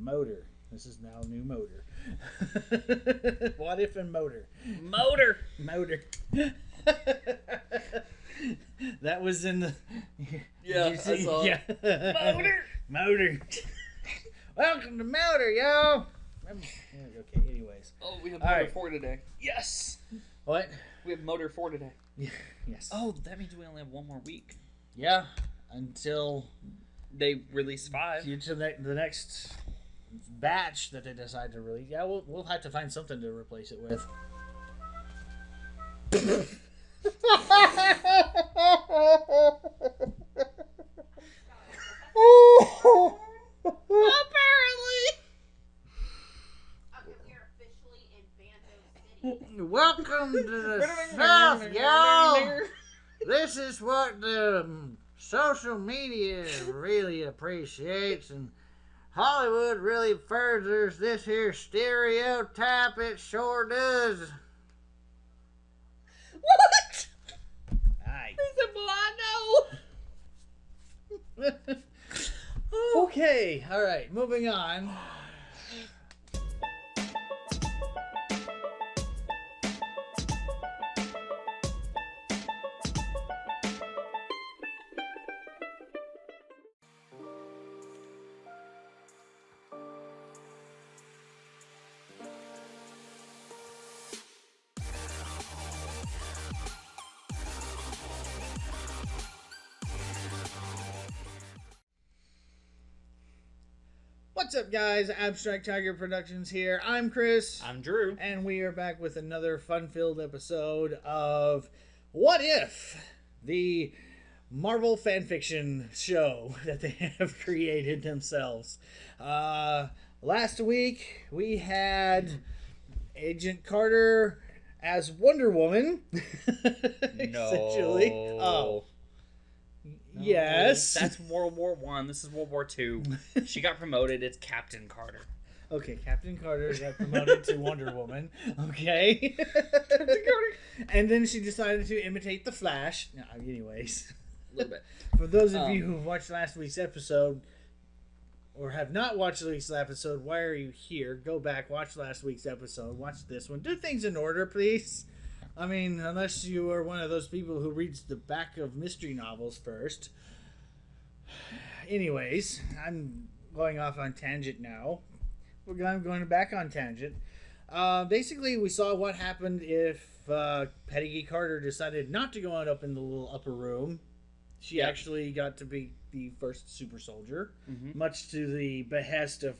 motor. This is now new motor. What if and motor? Motor. That was in the. Yeah, I saw it. Yeah. Motor. Welcome to Motor, yo. Okay. Anyways. Oh, we have All Motor right. 4 today. Yes. What? We have Motor 4 today. Yes. Oh, that means we only have one more week. Yeah. Until they release 5. To the next batch that they decide to release. Yeah, we'll have to find something to replace it with. Apparently. We're officially in Bando City. Welcome to the South, y'all. This is what the social media really appreciates, and Hollywood really furthers this here stereotype. It sure does. What? Aye. He said, well, I know. Okay, all right, moving on. What's up, guys? Abstract Tiger Productions here. I'm Chris. I'm Drew. And we are back with another fun-filled episode of What If? The Marvel fanfiction show that they have created themselves. Last week, we had Agent Carter as Wonder Woman. No. Essentially. Oh. No, Yes. That's World War I. This is World War II. She got promoted. It's Captain Carter. Okay, Captain Carter got promoted to Wonder Woman. Okay. Captain Carter. And then she decided to imitate the Flash. No, anyways. A little bit. For those of you who watched last week's episode, or have not watched last week's episode, why are you here? Go back, watch last week's episode, watch this one. Do things in order, please. I mean, unless you are one of those people who reads the back of mystery novels first. Anyways, I'm going off on tangent now. I'm going back on tangent. Basically, we saw what happened if Peggy Carter decided not to go on up in the little upper room. She actually got to be the first super soldier, much to the behest of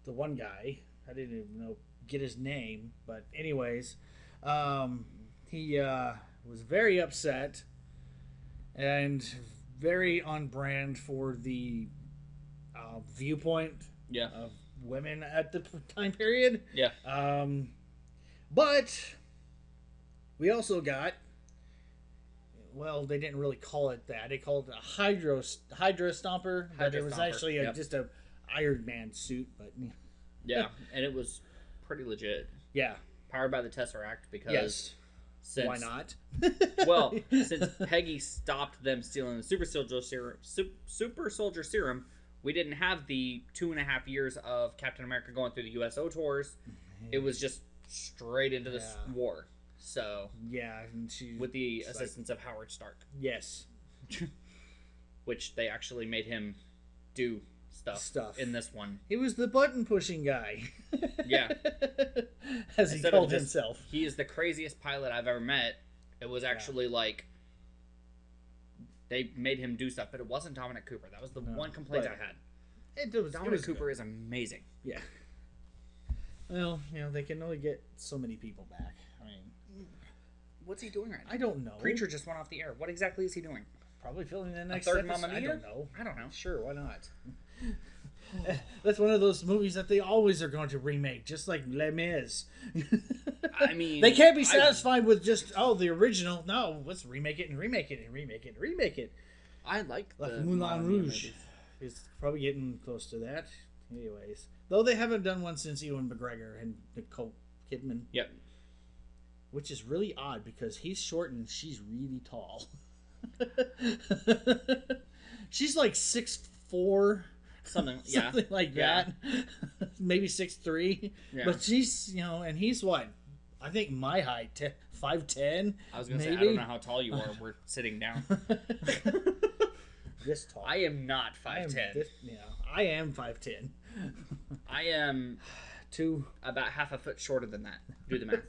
the one guy. I didn't even get his name, but anyways... he was very upset and very on brand for the viewpoint of women at the time period. Yeah. But we also got, well, they didn't really call it that. They called it a Hydra Stomper, but it was actually just a Iron Man suit. But yeah, and it was pretty legit. Yeah. Powered by the Tesseract because since, why not? Well, since Peggy stopped them stealing the Super Soldier Serum, we didn't have the 2.5 years of Captain America going through the USO tours. It was just straight into this war. So and she with the assistance of Howard Stark. Yes, which they actually made him do stuff in this one. He was the button pushing guy. Yeah. As he called himself. He is the craziest pilot I've ever met. It was actually like they made him do stuff, but it wasn't Dominic Cooper. That was the one complaint I had. Dominic Cooper is amazing. Yeah. Well, they can only get so many people back. I mean, what's he doing right now? I don't know. Preacher just went off the air. What exactly is he doing? Probably filming the next third episode. Mamma Mia? I don't know. Sure, why not? That's one of those movies that they always are going to remake, just like Les Mis. I mean, they can't be satisfied with just the original. No, let's remake it and remake it and remake it and remake it. I like the Moulin Rouge. It's probably getting close to that. Anyways, though they haven't done one since Ewan McGregor and Nicole Kidman. Yep. Which is really odd because he's short and she's really tall. She's like 6'4", Something like Yeah. that. Maybe 6'3". Yeah. But she's, and he's what? I think my height, 5'10". I was gonna say, maybe? I don't know how tall you are. We're sitting down. This tall. I am not 5'10". I am 5'10". I am Two. about half a foot shorter than that. Do the math.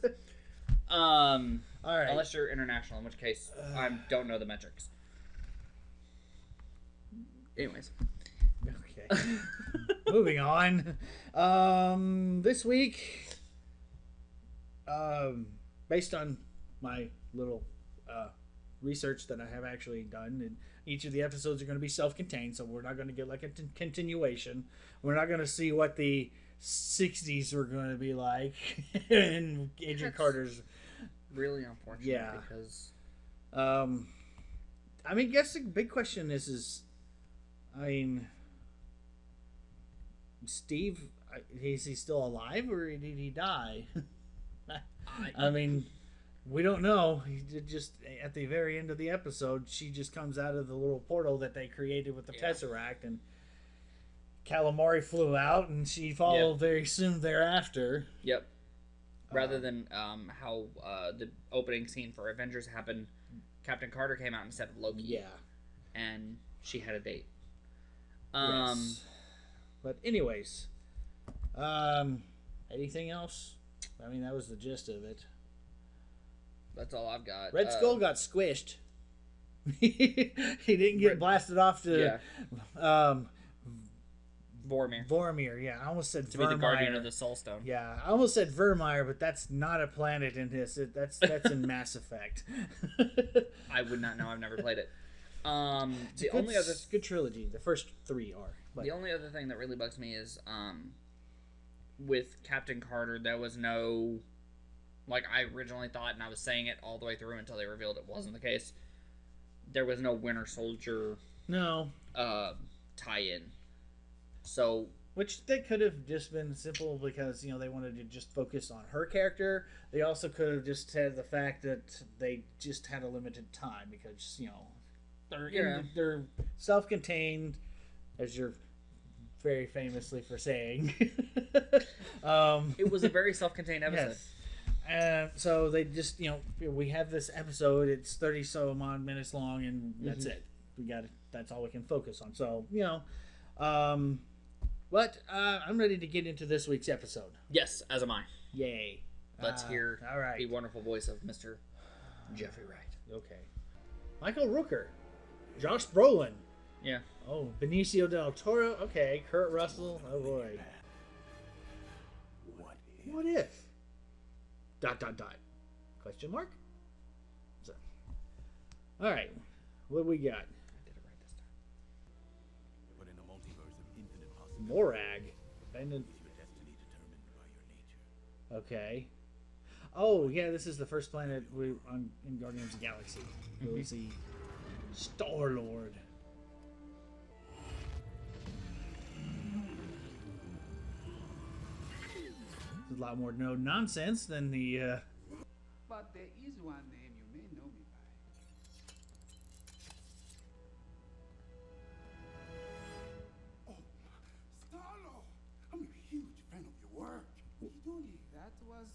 All right. Unless you're international, in which case I don't know the metrics. Anyways. Okay. Moving on. This week, based on my little research that I have actually done, and each of the episodes are going to be self-contained, so we're not going to get like a continuation. We're not going to see what the 60s were going to be like in Agent Carter's. Really unfortunate. Yeah. Because I mean, guess the big question is I mean, Steve, is he still alive or did he die? I mean, we don't know. He did just at the very end of the episode, she just comes out of the little portal that they created with the Tesseract, and Calamari flew out, and she followed very soon thereafter. Yep. Rather than how the opening scene for Avengers happened, Captain Carter came out instead of Loki. Yeah. And she had a date. Yes. But anyways, anything else? I mean, that was the gist of it. That's all I've got. Red Skull got squished. He didn't get blasted off to Vormir. Yeah, I almost said To Vermeer. be the guardian of the Soul Stone. Yeah, I almost said Vermeer, but that's not a planet in this. That's in Mass Effect. I would not know. I've never played it. It's a good trilogy. The first three are. But. The only other thing that really bugs me is with Captain Carter, there was no, like I originally thought, and I was saying it all the way through until they revealed it wasn't the case. There was no Winter Soldier tie-in. So, which they could have just been simple because they wanted to just focus on her character. They also could have just had the fact that they just had a limited time because they're self-contained, as you're very famously for saying. It was a very self-contained episode. Yes. So they just we have this episode. It's 30 some odd minutes long, and that's it. That's all we can focus on. So but I'm ready to get into this week's episode. Yes, as am I. Yay. Let's hear all right. the wonderful voice of Mr. Jeffrey Wright. Okay. Michael Rooker. Josh Brolin. Yeah. Oh, Benicio del Toro. Okay. Kurt Russell. Oh, boy. What if? ... Question mark? So. All right. What do we got? Morag. Okay. Oh, yeah, this is the first planet in Guardians of the Galaxy. We'll see Star-Lord. There's a lot more no nonsense than the... But there is one name you may know me by. Star-Lord, I'm a huge fan of your work. What are you doing here? That was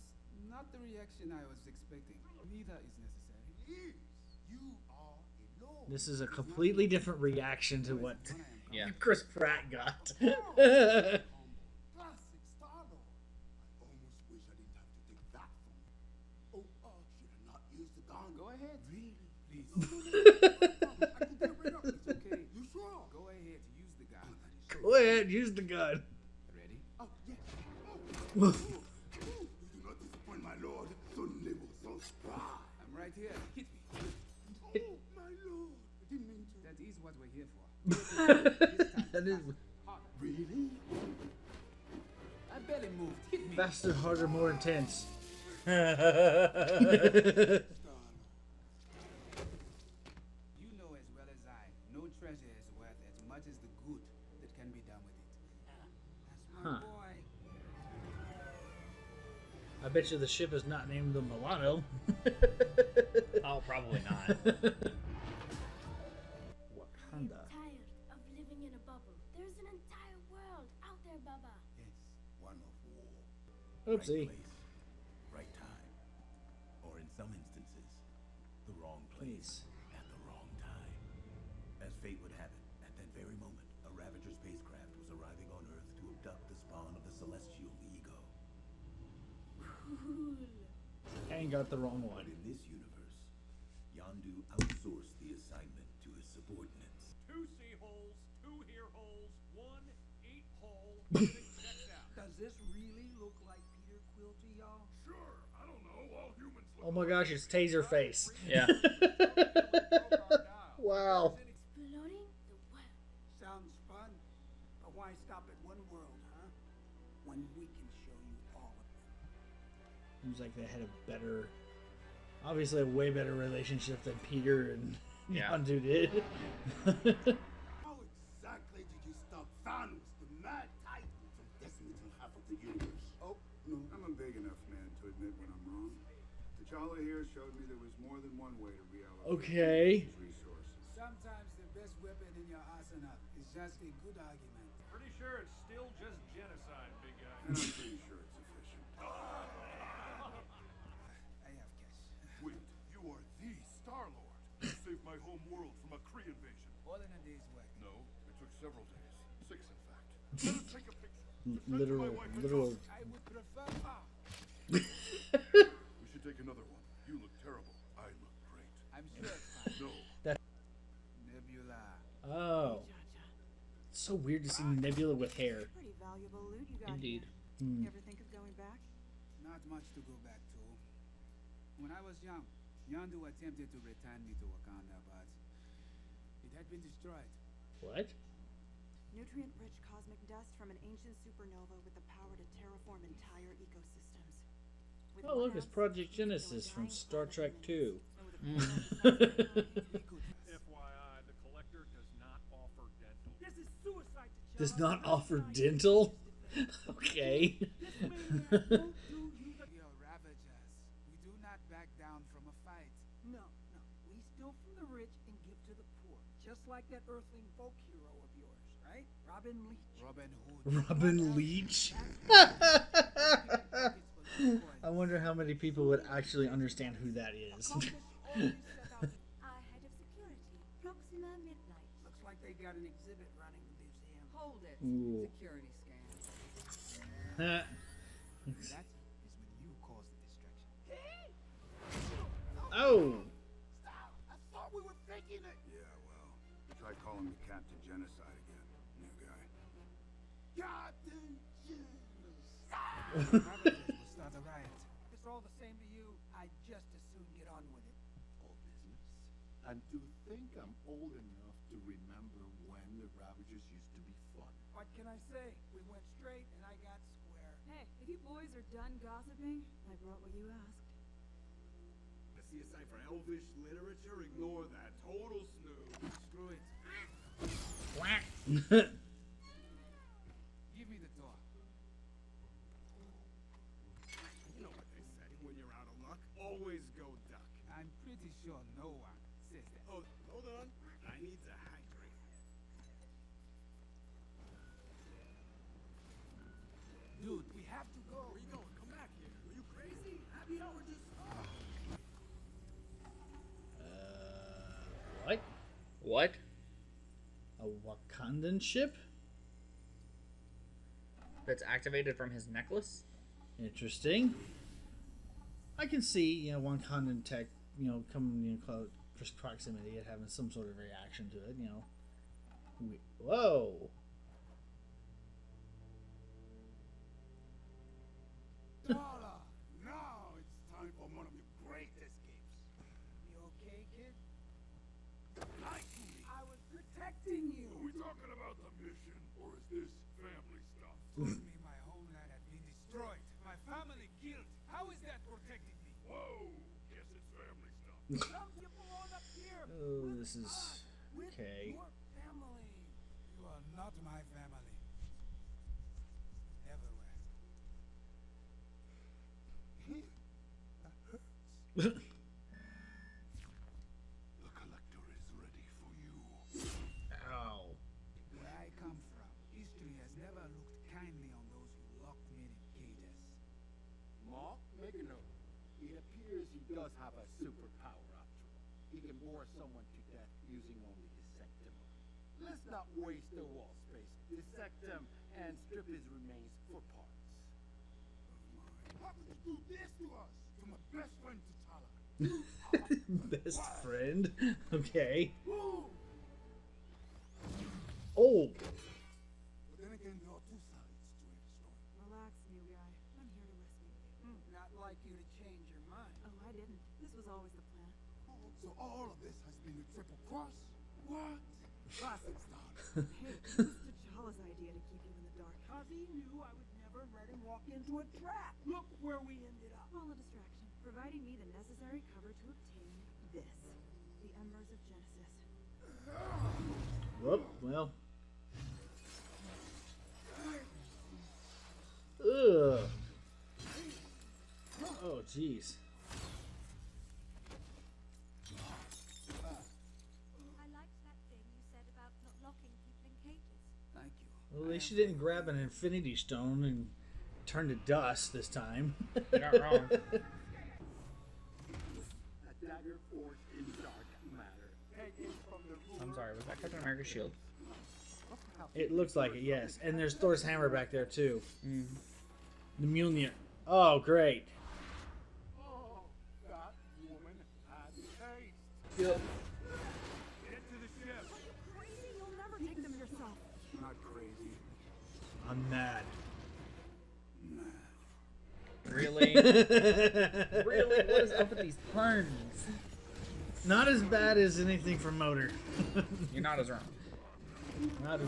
not the reaction I was expecting. Neither is necessary. It is. You are alone. This is a completely different reaction to what Chris Pratt got. Classic Star-Lord. I almost wish I didn't have to take that from you. Oh, should I not use the gun? Go ahead. Really? Please. I can get rid of it. It's okay. You sure? Go ahead. Use the gun. Go ahead, use the gun. Ready? Oh, yeah. Oh. You do not disappoint my lord. So nimble, so spry. I'm right here. Hit me. Oh, my lord. I didn't mean to. That is what we're here for. This time. That is Harder. Really? I barely moved. Hit me. faster, harder, more intense. You know as well as I, no treasure is worth as much as the good that can be done with it. That's my Huh. boy. I bet you the ship is not named the Milano. Oh, probably not. Wakanda. Tired of living in a bubble. There's an entire Oopsie. Right place, right time. Or in some instances, the wrong place at the wrong time. As fate would have it, at that very moment, a Ravager spacecraft was arriving on Earth to abduct the spawn of the celestial ego. And got the wrong But one. in this universe, Yondu outsourced the assignment to his subordinates. 2 C holes, 2 ear holes, 1 8 hole. Everything checks out. Does this really look like Peter Quill to y'all? Sure, I don't know, all humans look Oh my gosh, it's Taserface. Yeah. Wow. Exploding the web. Sounds fun. But why stop at one world, huh? When we can show you all of them. Seems like they had a better, obviously a way better relationship than Peter and Yeah. Yondu did. How exactly did you stop Thanos, the mad titan, from decimating half of the universe? Oh, no, I'm a big enough man to admit when I'm wrong. T'Challa here showed me there was more than one way to reallocate Okay. his resources. Sometimes the best weapon in your arsenal is just a good argument. Pretty sure it's still just genocide, big guy. And I'm pretty sure it's efficient. I have cash. Wait, you are the Star-Lord. You saved my home world from a Kree invasion. All in a day's work. No, it took several days. 6, in fact. Let us take a picture. To send to Literal, my wife and literal. daughter. I would prefer. We should take another one. You look terrible. I look great. I'm sure it's fine. No. Nebula. Oh. It's so weird to see Nebula with hair. Pretty valuable loot you got Indeed. here. Ever think of going back? Not much to go back to. When I was young, Yondu attempted to return me to Wakanda, but it had been destroyed. What? Nutrient-rich cosmic dust from an ancient supernova with the power to terraform entire ecosystems. With Oh, look, one it's ounce, Project you can kill a Genesis from dying Star planet Trek in 2. minutes. And with a planet the size of the planet, FYI, the collector does not offer dental. This is suicide to Does not offer dental? Okay. We are ravagers. We do not back down from a fight. No, no. We steal from the rich and give to the poor. Just like that earthling folk hero of yours, right? Robin Leach. Robin Hood. Robin Leach? I wonder how many people would actually understand who that is. Accomplish all we set out to. Our head of security, Proxima Midnight. Looks like they got an exhibit running the museum. Hold it. Ooh. Security scan. That is when you cause the distraction. Oh! I thought we were faking it. Yeah, well, try calling me Captain Genocide again, new guy. Captain Genocide. Ravagers will start a riot. It's all the same to you. I'd just as soon get on with it. All business. And to think I'm old enough to remember when the Ravagers used to be fun. What can I say? We went straight and I got square. Hey, if you boys are done gossiping, I brought what you asked. A CSI for Elvish literature? Ignore that. Total snooze. Screw it. Quack. Give me the door. You know what they say when you're out of luck? Always go duck. I'm pretty sure no one says that. Oh, hold on. I need to hydrate. Dude, we have to go. Where you going? Come back here. Are you crazy? Happy hour just... What? What? A Wakandan ship? That's activated from his necklace? Interesting. I can see, Wakandan tech, coming close proximity and having some sort of reaction to it, Whoa! Tala, now it's time for one of your great escapes. You okay, kid? Lie to me. I was protecting you. Are we talking about the mission, or is this family stuff? Told me my homeland had been destroyed. My family killed. How is that protecting me? Whoa! Guess it's family stuff. Some people on up here. Oh, with this is us, with okay. Your family. You are not my family. Everywhere. The collector is ready for you. Ow. Where I come from, history has never looked kindly on those who locked men in cages. he does have a superpower after all. He can bore someone to death using only his septum. Let's not waste the wall space. Dissect him and strip his remains for parts. How could you do this to us? To my best friend T'Challa. Best friend? Okay. Ooh. Oh! But then again, there are two sides to every story. Relax, new guy. I'm here to rescue you. Not like you to change your mind. Oh, I didn't. This was always the plan. So all of this has been a triple cross? What? Classic style. Hey, it was T'Challa's idea to keep you in the dark. Cause he knew I would never let him walk into a trap. Look where we ended up. All a distraction, providing me the necessary cover to obtain this. The Embers of Genesis. Whoop, well. Ugh. Oh, jeez. I liked that thing you said about not locking people in cages. Thank you. Well, at least she didn't grab an infinity stone and turn to dust this time. You're not wrong. A dagger forged in dark matter. Taken from the I'm sorry, was that Captain America's shield? It looks like it, yes. And there's Thor's hammer back there, too. Mm. The Mjolnir. Oh, great. Oh, that woman had taste. Yep. Get to the ship. Crazy, you'll never take them yourself. Not crazy. I'm mad. Really? Really? What is up with these puns? Not as bad as anything from Motor. You're not as wrong. Not as...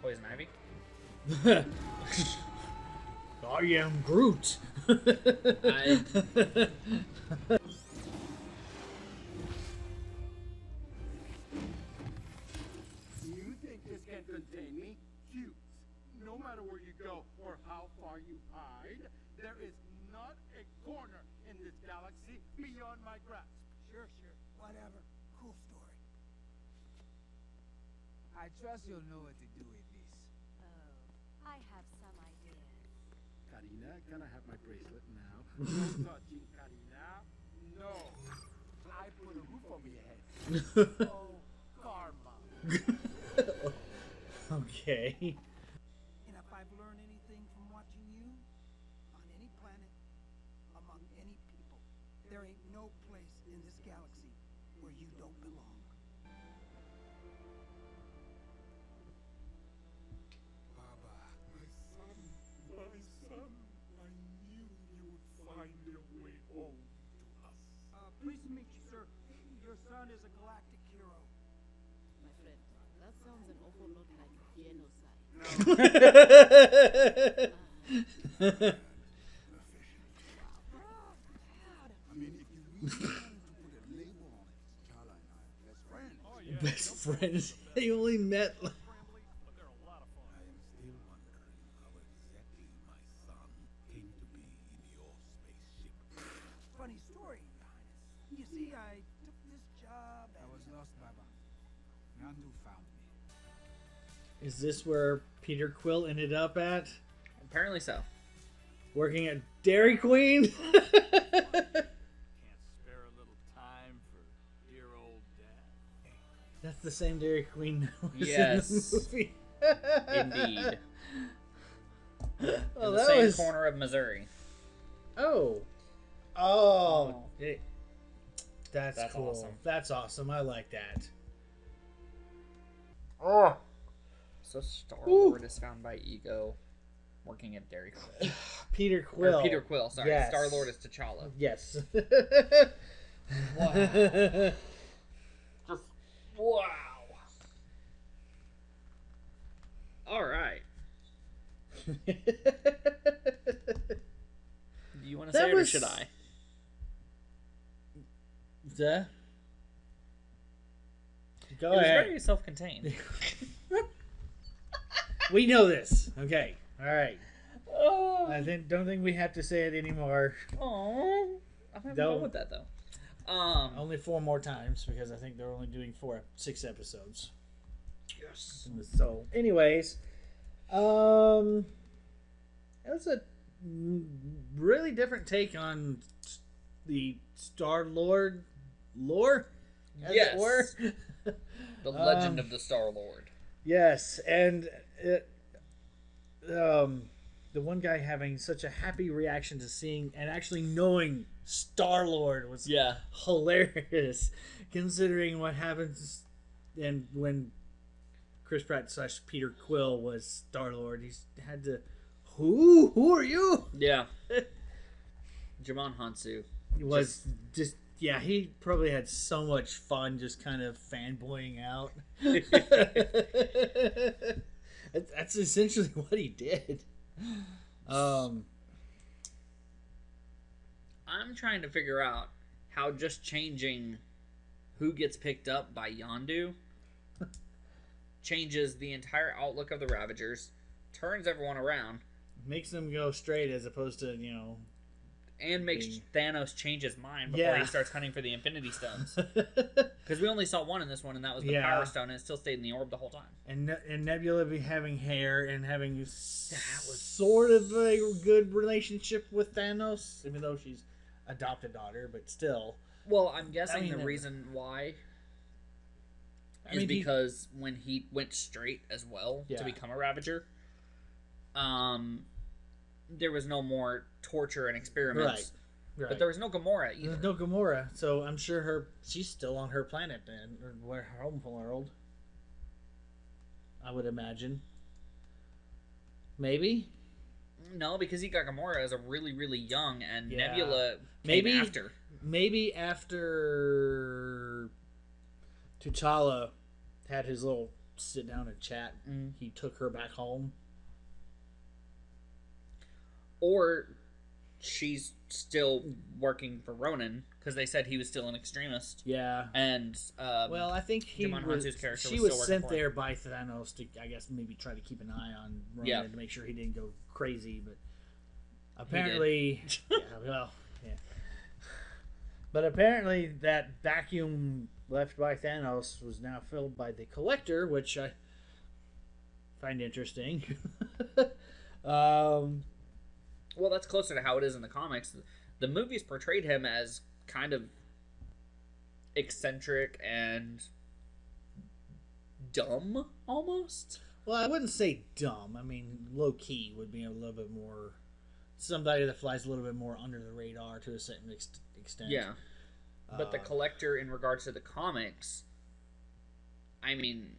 Poison Ivy? I am Groot. You think this can contain me? Cute. No matter where you go or how far you hide, there is not a corner in this galaxy beyond my grasp. Sure. Whatever. Cool story. I trust you'll know what to do with this. Oh, I have some ideas. Karina, can I have my bracelet now? No touching, Karina. No. I put a roof over your head. Oh, karma. Okay. And if I've learned anything from watching you, on any planet, among any people, there ain't no place in this galaxy where you don't belong. Baba, my son, I knew you would find your way home to us. Pleased to meet you, sir. Your son is a galactic hero. My friend, that sounds an awful lot like genocide. I mean, if you really wanted to put a label on it, T'Challa and I are best friends. Oh, yeah. Best friends. They only met. Scrambly, but they're a lot of fun. I am still wondering how exactly my son came to be in your spaceship. Funny story, Your Highness. You see, I took this job. I was lost, Baba. Yondu found me. Is this where Peter Quill ended up at? Apparently so. Working at Dairy Queen? Can't spare a little time for dear old dad. That's the same Dairy Queen that was Yes. in the movie. Indeed. Oh, In the that same was... corner of Missouri. Oh. That's cool. awesome. That's awesome. I like that. Oh. So Star-Lord is found by Ego working at Dairy Queen. Peter Quill. Or Peter Quill, sorry. Yes. Star-Lord is T'Challa. Yes. Wow. Just wow. All right. Do you want to That say it or was- should I? Go it was ahead. very self-contained. We know this. Okay. All right. Oh. Don't think we have to say it anymore. Oh. I'm having fun with that though. Only 4 more times because I think they're only doing 6 episodes. Yes. So, anyways, it was a really different take on the Star-Lord lore, as it were. The legend of the Star-Lord. Yes, and the one guy having such a happy reaction to seeing and actually knowing Star-Lord was hilarious, considering what happens and when Chris Pratt / Peter Quill was Star-Lord. He's had to, who are you? Yeah. Jamon Hansu was just he probably had so much fun just kind of fanboying out. That's essentially what he did. I'm trying to figure out how just changing who gets picked up by Yondu changes the entire outlook of the Ravagers, turns everyone around, makes them go straight as opposed to, and makes Thanos change his mind before he starts hunting for the Infinity Stones. Because we only saw one in this one, and that was the Power Stone, and it still stayed in the orb the whole time. And Nebula be having hair and having sort of a good relationship with Thanos, even though she's adopted daughter, but still. Well, I'm guessing the reason why is because when he went straight as well to become a Ravager, there was no more torture and experiments. Right. But there was no Gamora either. There's no Gamora, so I'm sure she's still on her planet then, or her home world. I would imagine. Maybe? No, because he got Gamora as a really, really young, and Nebula came after. Maybe after T'Challa had his little sit down and chat, he took her back home. Or she's still working for Ronan, because they said he was still an extremist. Yeah. And, well, I think she was sent there by Thanos to, I guess, maybe try to keep an eye on Ronan to make sure he didn't go crazy, but apparently... But apparently that vacuum left by Thanos was now filled by the Collector, which I find interesting. Well, that's closer to how it is in the comics. The movies portrayed him as kind of eccentric and dumb, almost. Well, I wouldn't say dumb. I mean, low-key would be a little bit more... Somebody that flies a little bit more under the radar to a certain extent. Yeah. But the Collector, in regards to the comics, I mean,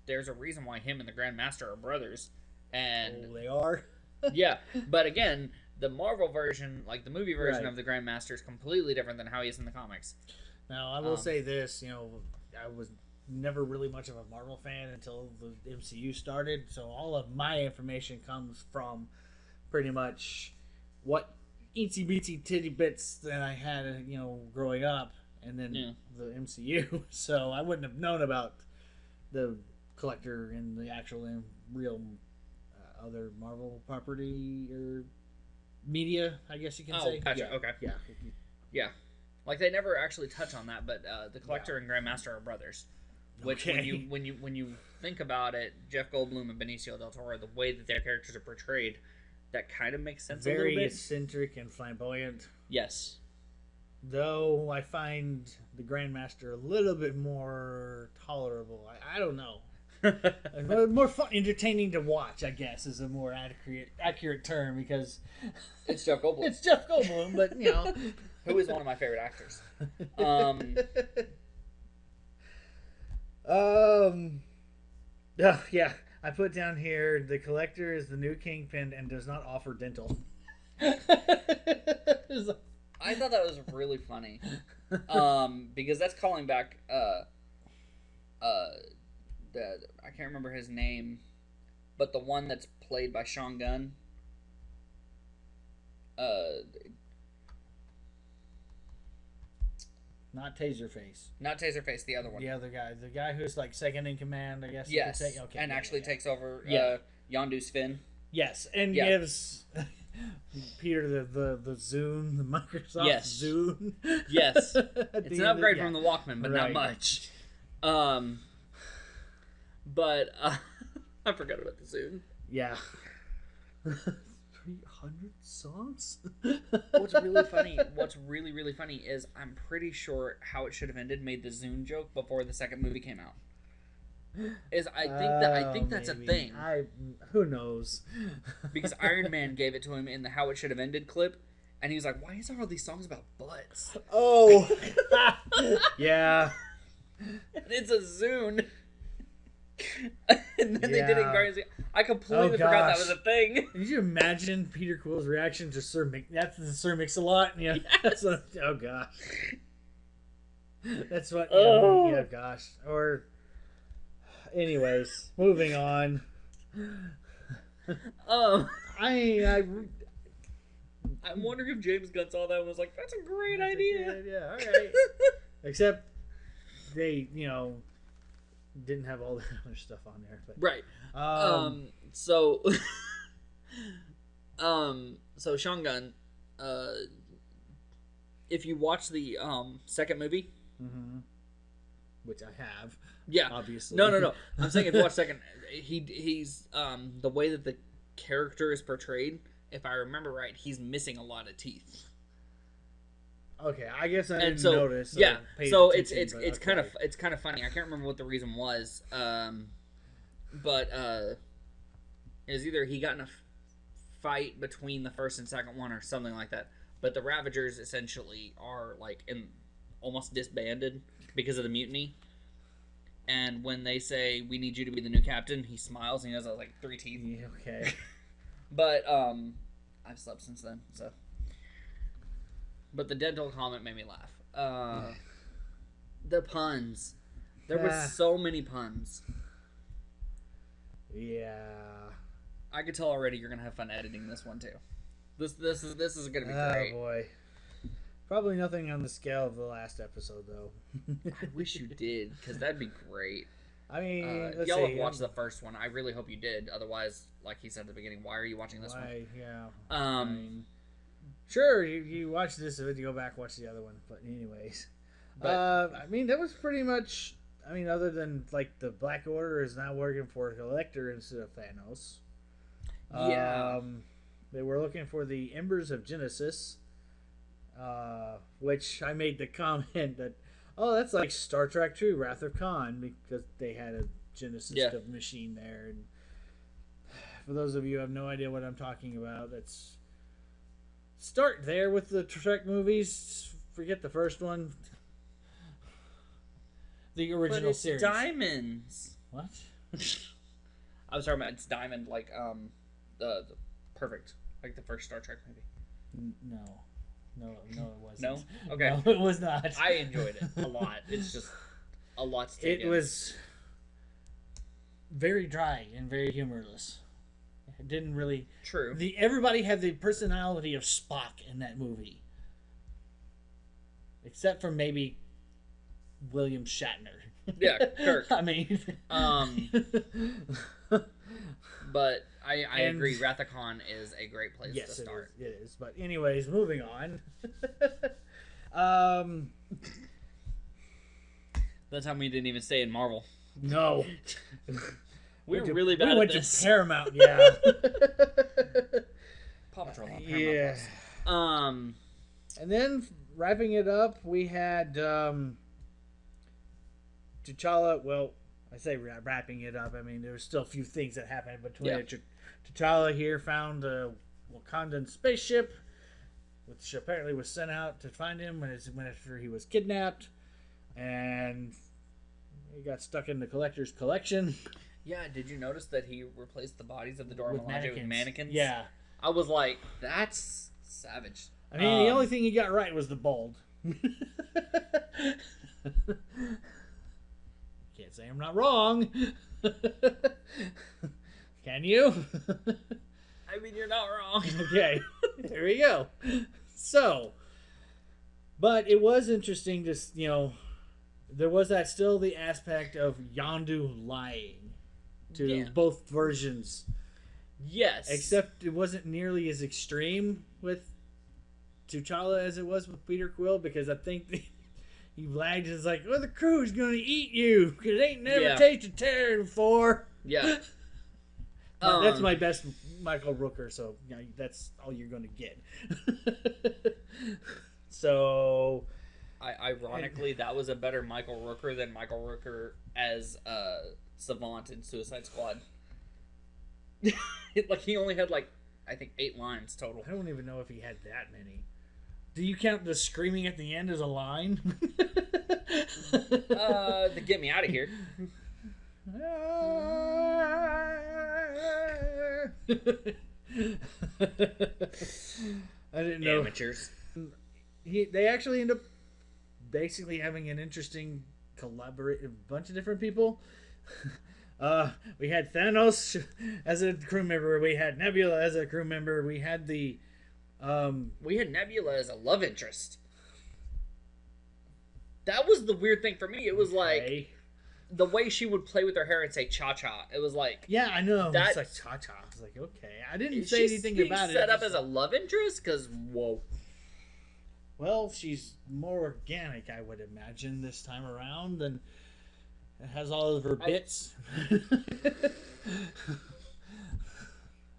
there's a reason why him and the Grandmaster are brothers. And they are? Yeah, but again, the Marvel version, like the movie version of the Grandmaster, is completely different than how he is in the comics. Now, I will say this, I was never really much of a Marvel fan until the MCU started, so all of my information comes from pretty much what itsy-bitsy titty bits that I had, growing up, and then the MCU, so I wouldn't have known about the Collector and the actual real other Marvel property or media, I guess you can say. Gotcha. Okay. Yeah. Like they never actually touch on that, but the Collector and Grandmaster are brothers. Which when you think about it, Jeff Goldblum and Benicio del Toro, the way that their characters are portrayed, that kind of makes sense. Very a little bit. eccentric and flamboyant. Yes. Though I find the Grandmaster a little bit more tolerable. I don't know. More fun, entertaining to watch, I guess, is a more accurate term, because it's Jeff Goldblum. It's Jeff Goldblum, but who is one of my favorite actors. Yeah, I put down here: the Collector is the new Kingpin and does not offer dental. I thought that was really funny, because that's calling back I can't remember his name, but the one that's played by Sean Gunn. Not Taserface. Not Taserface, the other one. The other guy. The guy who's like second in command, I guess. Yes. You could say. Okay. And actually takes over Yeah. Yondu's fin. Yes, and Yeah. gives Peter the Zune, the Microsoft Yes. Zune. Yes. At It's the an end upgrade yeah. from the Walkman, but Right. not much. But I forgot about the Zune. Yeah. 300 songs? What's really funny, what's really, really funny is I'm pretty sure How It Should Have Ended made the Zune joke before the second movie came out. I think that's maybe. a thing. Who knows? Because Iron Man gave it to him in the How It Should Have Ended clip, and he was like, "Why is there all these songs about butts?" Oh, yeah. And it's a Zune. And then they did it in Yeah. Guardians. I completely forgot that was a thing. Did you imagine Peter Quill's reaction to Sir That's the Sir Mix-a-Lot? Yeah. Yes. Oh gosh. That's what. Oh. Yeah, gosh. Or. Anyways, moving on. I'm wondering if James Gunn saw that and was like, "That's a great idea." Yeah, all right. Except they, didn't have all the other stuff on there. But, Right. So Sean Gunn, if you watch the second movie, which I have, yeah, obviously. No. I'm saying if you watch second, he's the way that the character is portrayed. If I remember right, he's missing a lot of teeth. Okay, I guess I didn't so, notice. Yeah, paid so attention, it's but kind okay. of it's kind of funny. I can't remember what the reason was, but it was either he got in a fight between the first and second one or something like that. But the Ravagers essentially are like almost disbanded because of the mutiny. And when they say we need you to be the new captain, he smiles and he has like 3 teeth. Yeah, okay. But I've slept since then, so. But the dental comment made me laugh. The puns. There were so many puns. Yeah. I could tell already you're gonna have fun editing this one too. This is gonna be great. Oh boy. Probably nothing on the scale of the last episode though. I wish you did, because that'd be great. I mean, if let's y'all see. have watched the first one, I really hope you did. Otherwise, like he said at the beginning, why are you watching this one? Yeah. Sure, you watch this, if you go back, watch the other one. But anyways, I mean, that was pretty much. I mean, other than like the Black Order is now working for Collector instead of Thanos. Yeah. They were looking for the Embers of Genesis, which I made the comment that, oh, that's like Star Trek 2, Wrath of Khan, because they had a Genesis machine there. And for those of you who have no idea what I'm talking about, that's start there with the Trek movies. Forget the first one. The original but it's series. Diamonds. What? I was talking about it's Diamond, like the perfect, like the first Star Trek movie. No, it wasn't. No, okay, no, it was not. I enjoyed it a lot. It's just a lot to take in. It was very dry and very humorless. It didn't really. True. Everybody had the personality of Spock in that movie, except for maybe William Shatner. Yeah, Kirk. I mean, but I agree. Wrath of Khan is a great place to start. It is. But anyways, moving on. That time we didn't even stay in Marvel. No. We were really bad we went at this. to Paramount, yeah. Paw Patrol on Paramount Yeah. Plus. And then wrapping it up, we had T'Challa. Well, I say wrapping it up. I mean, there were still a few things that happened between it. T'Challa here found a Wakandan spaceship, which apparently was sent out to find him after he was kidnapped, and he got stuck in the Collector's collection. Yeah, did you notice that he replaced the bodies of the Dora Milaje with mannequins? Yeah. I was like, that's savage. I mean, the only thing he got right was the bald. Can't say I'm not wrong. Can you? I mean, you're not wrong. Okay, there we go. So, But it was interesting to, there was that still the aspect of Yondu lying to both versions. Yes. Except it wasn't nearly as extreme with T'Challa as it was with Peter Quill, because I think he lied and was like, well, the crew's going to eat you because they ain't never tasted terror before. Yeah. That's my best Michael Rooker, so that's all you're going to get. So... Ironically, that was a better Michael Rooker than Michael Rooker as Savant in Suicide Squad. Like, he only had, I think 8 lines total. I don't even know if he had that many. Do you count the screaming at the end as a line? The get me out of here. I didn't know. Amateurs. They actually end up basically having an interesting bunch of different people. We had Thanos as a crew member. We had Nebula as a crew member. We had we had Nebula as a love interest. That was the weird thing for me. It was like the way she would play with her hair and say "cha-cha." It was like, yeah, I know. It's like cha-cha. I was like, okay. I didn't say anything about it. Set up as a love interest? Because whoa. Well, she's more organic, I would imagine, this time around, and it has all of her bits.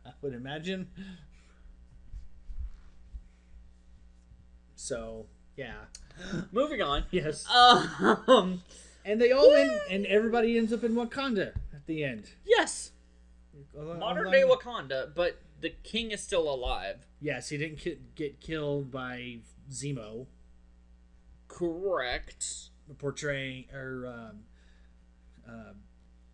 I would imagine. So, yeah. Moving on. Yes. And they all and everybody ends up in Wakanda at the end. Yes. Modern day Wakanda, but the king is still alive. Yes, he didn't get killed by Zemo. Correct. Portraying or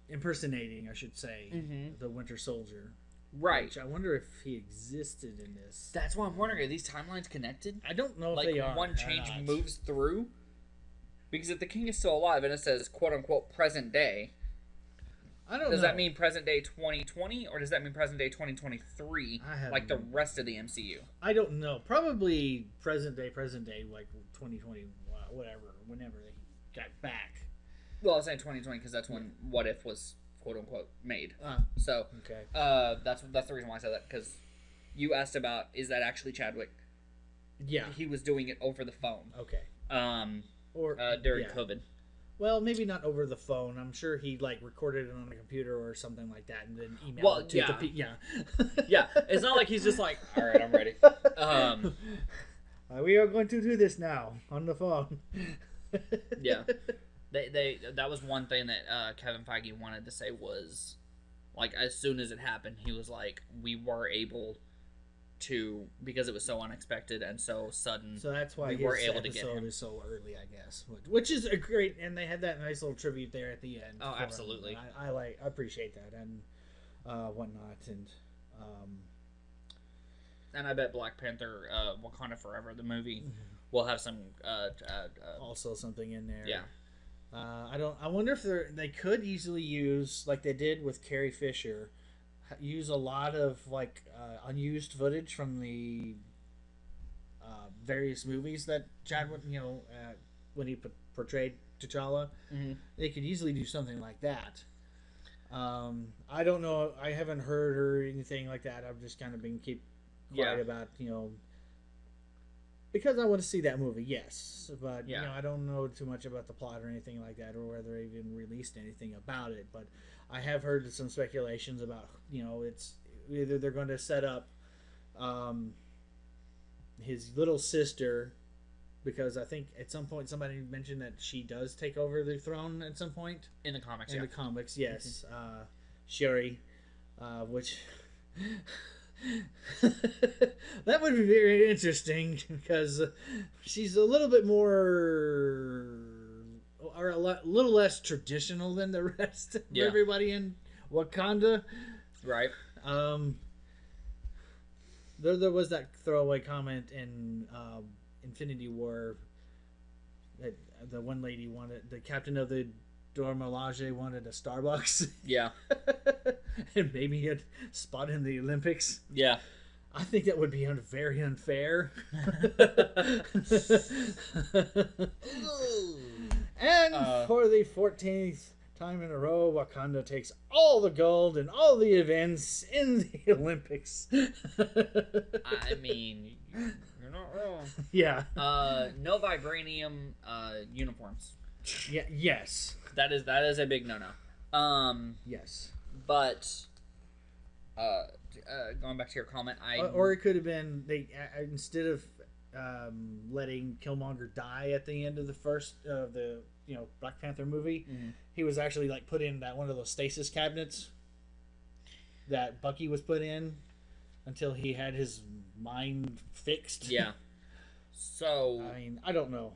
impersonating, I should say, the Winter Soldier. Right. Which I wonder if he existed in this. That's why I'm wondering, are these timelines connected? I don't know if they are. One change moves through? Because if the king is still alive and it says quote unquote present day, does that mean present day 2020 or does that mean present day 2023 like the rest of the MCU? I don't know. Probably present day like 2020, whatever, whenever they got back. Well, I was saying 2020 because that's when What If was quote unquote made. So okay. That's the reason why I said that, because you asked about, is that actually Chadwick? Yeah. He was doing it over the phone. Okay. Or during COVID. Well, maybe not over the phone. I'm sure he recorded it on a computer or something like that, and then emailed it to the people. Yeah. Yeah. It's not like he's just like, all right, I'm ready. We are going to do this now on the phone. Yeah. That was one thing that Kevin Feige wanted to say was, like, as soon as it happened, he was like, we were able to, because it was so unexpected and so sudden. So that's why we were able to get him. Is so early, I guess, which is a great, and they had that nice little tribute there at the end. Oh, absolutely. I appreciate that and whatnot, and I bet Black Panther, Wakanda Forever, the movie, will have some also something in there. Yeah. I wonder if they could easily use, like they did with Carrie Fisher, use a lot of unused footage from the various movies that Chadwick, when he portrayed T'Challa. They could easily do something like that. I don't know. I haven't heard or anything like that. I've just kind of been quiet about, because I want to see that movie, yes. But, I don't know too much about the plot or anything like that, or whether they even released anything about it. But I have heard some speculations about, it's either they're going to set up his little sister, because I think at some point somebody mentioned that she does take over the throne at some point. In the comics, In the comics, yes. Shuri, which... that would be very interesting, because she's a little bit more, or a little less traditional than the rest of everybody in Wakanda. Right. There was that throwaway comment in Infinity War that the one lady wanted, the captain of the Dora Milaje wanted a Starbucks. Yeah. And maybe he had spot in the Olympics. Yeah. I think that would be very unfair. And for the 14th time in a row, Wakanda takes all the gold in all the events in the Olympics. I mean, you're not wrong. Yeah. No vibranium uniforms. Yeah. Yes. That is a big no-no. Yes. But going back to your comment, or it could have been they instead of letting Killmonger die at the end of the first the Black Panther movie, he was actually like put in that one of those stasis cabinets that Bucky was put in until he had his mind fixed. Yeah. So I mean, I don't know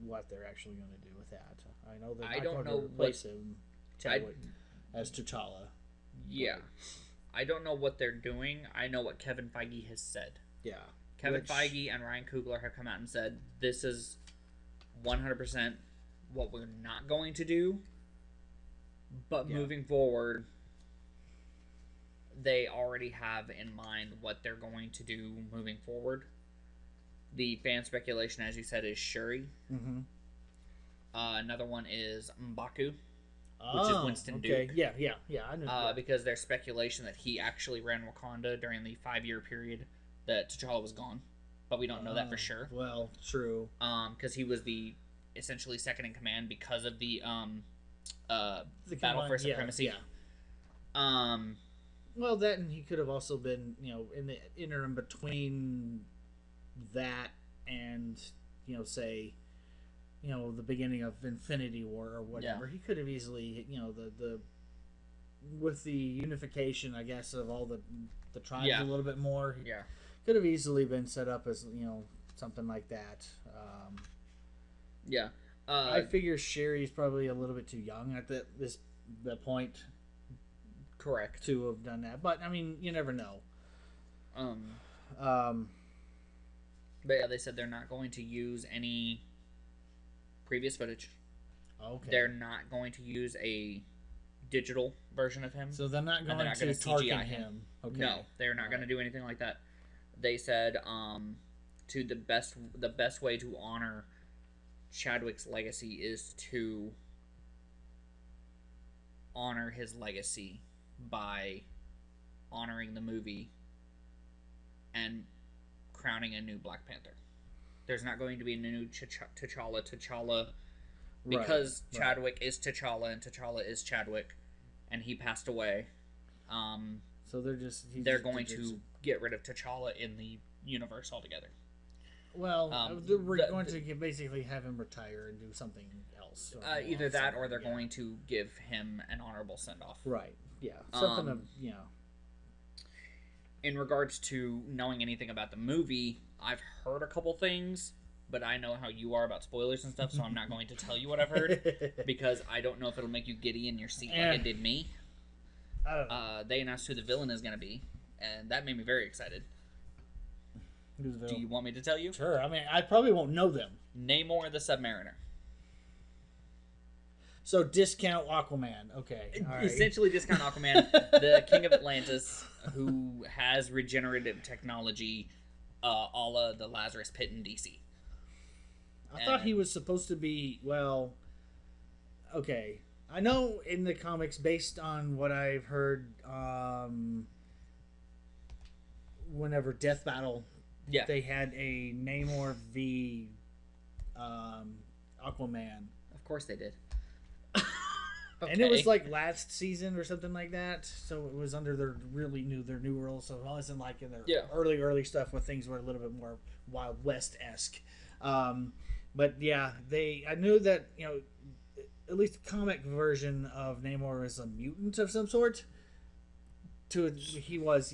what they're actually going to do with that. I know they're not going to replace him as T'Challa. Yeah. I don't know what they're doing. I know what Kevin Feige has said. Yeah. Kevin Feige and Ryan Coogler have come out and said this is 100% what we're not going to do. But moving forward, they already have in mind what they're going to do moving forward. The fan speculation, as you said, is Shuri. Mm-hmm. Another one is M'Baku, which is Winston Duke. Yeah, I know. Because there's speculation that he actually ran Wakanda during the 5-year period that T'Challa was gone, but we don't know that for sure. Well, true. Because he was the essentially second in command because of the battle for supremacy. Yeah. Well, that and he could have also been, in the interim between that and, say, the beginning of Infinity War or whatever. Yeah. He could have easily, the with the unification, I guess, of all the tribes a little bit more. Yeah. Could have easily been set up as, something like that. Yeah. I figure Sherry's probably a little bit too young at the point. Correct. To have done that. But, I mean, you never know. But yeah, they said they're not going to use any previous footage. Okay. They're not going to use a digital version of him. So they're not going to target him. Okay. No, they're not going to do anything like that. They said to the best way to honor Chadwick's legacy is to honor his legacy by honoring the movie and crowning a new Black Panther. There's not going to be a new T'Challa because Chadwick is T'Challa and T'Challa is Chadwick, and he passed away. So they're going to get rid of T'Challa in the universe altogether. Well, we're going to basically have him retire and do something else. Either that, or they're going to give him an honorable send-off. Right. Yeah. Something of In regards to knowing anything about the movie, I've heard a couple things, but I know how you are about spoilers and stuff, so I'm not going to tell you what I've heard because I don't know if it'll make you giddy in your seat like it did me. I don't know. They announced who the villain is going to be, and that made me very excited. Who's the villain? Do you want me to tell you? Sure. I mean, I probably won't know them. Namor the Submariner. So discount Aquaman. Okay. All right. Essentially discount Aquaman, the King of Atlantis, who has regenerative technology, a la the Lazarus Pit in DC. I thought he was supposed to be, well, okay. I know in the comics, based on what I've heard, whenever Death Battle, they had a Namor v. Aquaman. Of course they did. Okay. And it was like last season or something like that, so it was under their new rules. So it wasn't like in their early stuff where things were a little bit more Wild West-esque. But yeah, I knew that at least the comic version of Namor is a mutant of some sort. He was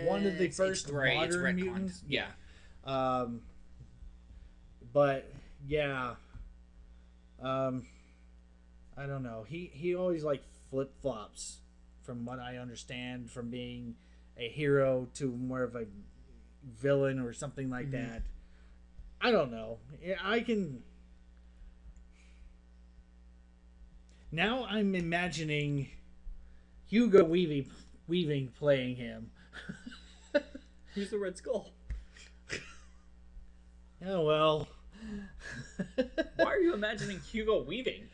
one of the first modern mutants. Yeah. But yeah. I don't know. He always like flip flops, from what I understand, from being a hero to more of a villain or something like that. I don't know. Now I'm imagining Hugo Weaving Weaving playing him. Who's the Red Skull? Oh, well. Why are you imagining Hugo Weaving?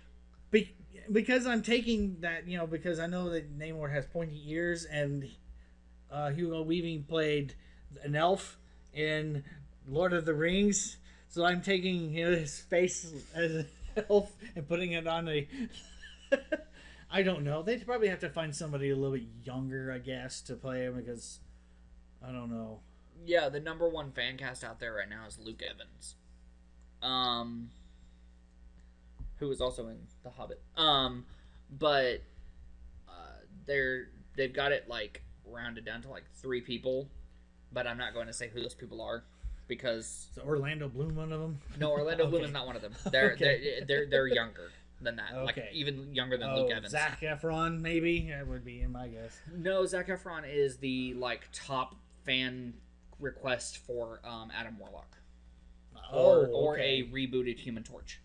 Because I'm taking that, because I know that Namor has pointy ears, and Hugo Weaving played an elf in Lord of the Rings. So I'm taking his face as an elf and putting it on a... I don't know. They'd probably have to find somebody a little bit younger, I guess, to play him, because I don't know. Yeah, the number one fan cast out there right now is Luke Evans. Who was also in The Hobbit. But they've got it like rounded down to like 3 people, but I'm not going to say who those people are because is Orlando Bloom one of them? No, Orlando Bloom is not one of them. They're younger than that, like even younger than Luke Evans. Zac Efron, maybe that would be in my guess. No, Zac Efron is the like top fan request for Adam Warlock, or a rebooted Human Torch.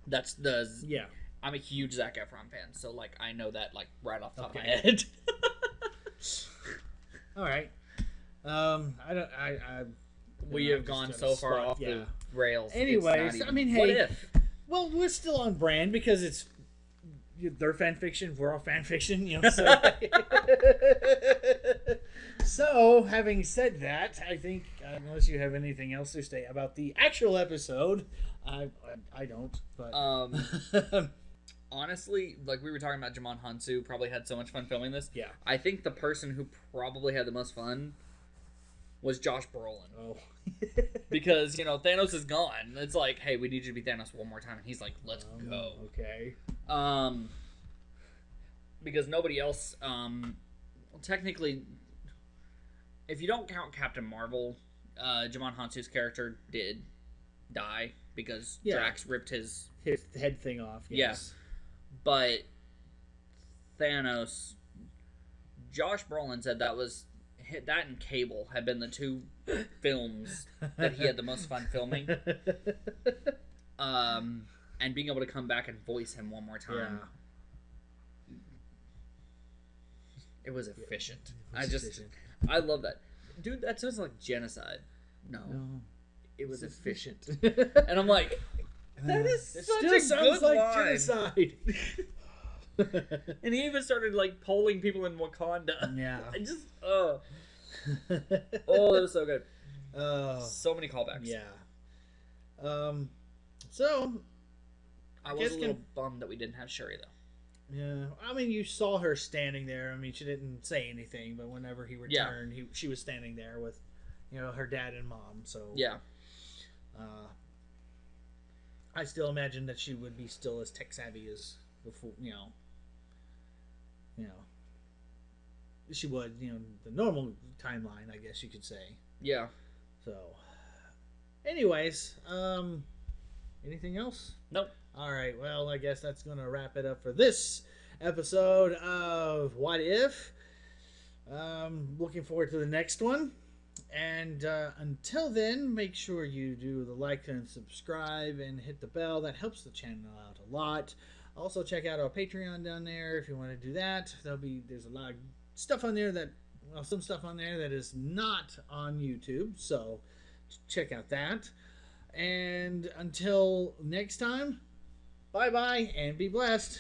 That's the I'm a huge Zac Efron fan, so like I know that like right off the top of my head. All right. We have gone so far off the rails. Anyways, I mean, hey, what if? Well, we're still on brand because it's their fan fiction, we're all fan fiction, So. So, having said that, I think unless you have anything else to say about the actual episode, I don't. But honestly, like we were talking about, Jimon Hansu probably had so much fun filming this. Yeah. I think the person who probably had the most fun was Josh Brolin. Oh. Because, Thanos is gone. It's like, hey, we need you to be Thanos one more time. And he's like, let's go. Okay. Because nobody else, technically, if you don't count Captain Marvel, Jimon Hansu's character did die because Drax ripped his head thing off. Yes. Yeah. But Thanos, Josh Brolin said that and Cable had been the 2 films that he had the most fun filming. And being able to come back and voice him one more time. Yeah. It was efficient. I love that. Dude, that sounds like genocide. No. It was efficient. And I'm like, that is such a good line. Genocide. And he even started like polling people in Wakanda. Yeah. I just oh, that was so good. So many callbacks. Yeah. So I was a little bummed that we didn't have Shuri though. Yeah, I mean, you saw her standing there. I mean, she didn't say anything, but whenever he returned, she was standing there with, her dad and mom. So yeah, I still imagine that she would be still as tech savvy as before. She would. The normal timeline, I guess you could say. Yeah. So, anyways, anything else? Nope. All right, well, I guess that's going to wrap it up for this episode of What If. Looking forward to the next one. And until then, make sure you do the like and subscribe and hit the bell. That helps the channel out a lot. Also, check out our Patreon down there if you want to do that. There's a lot of stuff on there some stuff on there that is not on YouTube. So check out that. And until next time, bye-bye and be blessed.